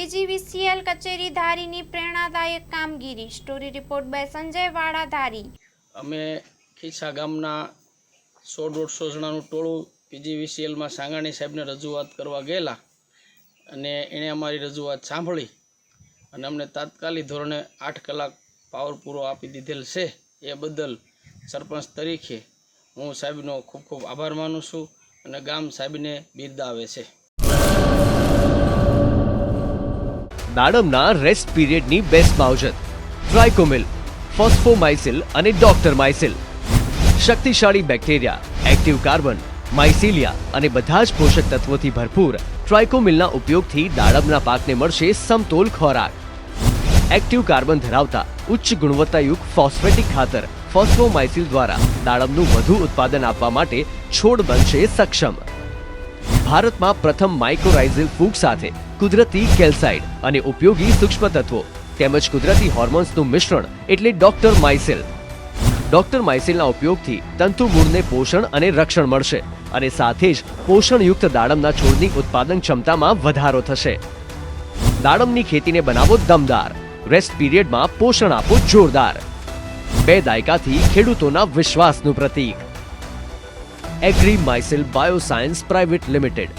PGVCL કચેરી ધારીની પ્રેરણાદાયક કામગીરી. સ્ટોરી રિપોર્ટ બાય સંજય વાડા ધારી. અમે ખીસા ગામના 100-150 જણાનું ટોળું પીજીવીસીએલમાં સાંગાણી સાહેબને રજૂઆત કરવા ગયેલા અને એણે અમારી રજૂઆત સાંભળી અને અમને તાત્કાલિક ધોરણે 8 કલાક પાવર પૂરો આપી દીધેલ છે. એ બદલ સરપંચ તરીકે હું સાહેબનો ખૂબ ખૂબ આભાર માનું છું અને ગામ સાહેબને બિરદાવે છે. દાડમના રેસ્ટ પીરિયડની બેસ્ટ માવજત ટ્રાઇકોમિલ, ફોસ્ફોમાઇસિલ અને ડોક્ટર માઇસિલ. શક્તિશાળી બેક્ટેરિયા, એક્ટિવ કાર્બન, માઇસિલિયા અને બધા જ પોષક તત્વોથી ભરપૂર ટ્રાઇકોમિલના ઉપયોગથી દાડમના પાકને મળશે સમતોલ ખોરાક. એક્ટિવ કાર્બન ધરાવતા ઉચ્ચ ગુણવત્તાયુક્ત ફોસ્ફેટિક ખાતર ફોસ્ફોમાઇસિલ દ્વારા દાડમનું વધુ ઉત્પાદન આપવા માટે છોડ બનશે સક્ષમ. ભારતમાં પ્રથમ માઇક્રોરાઇઝલ ફૂગ સાથે કુદરતી કેલ્સાઇડ અને ઉપયોગી સૂક્ષ્મ તત્વો તેમજ કુદરતી હોર્મોન્સનું મિશ્રણ એટલે ડોક્ટર માઇસિલ. ડોક્ટર માઇસિલના ઉપયોગથી તંતુમૂળને પોષણ અને રક્ષણ મળશે અને સાથે જ પોષણયુક્ત દાડમના છોડની ઉત્પાદન ક્ષમતામાં વધારો થશે. દાડમની ખેતીને બનાવો દમદાર, રેસ્ટ પીરિયડમાં પોષણ આપો જોરદાર. 2 દાયકાથી ખેડૂતોના વિશ્વાસનું પ્રતીક. એગ્રી માઇસિલ બાયોસાયન્સ પ્રાઇવેટ લિમિટેડ.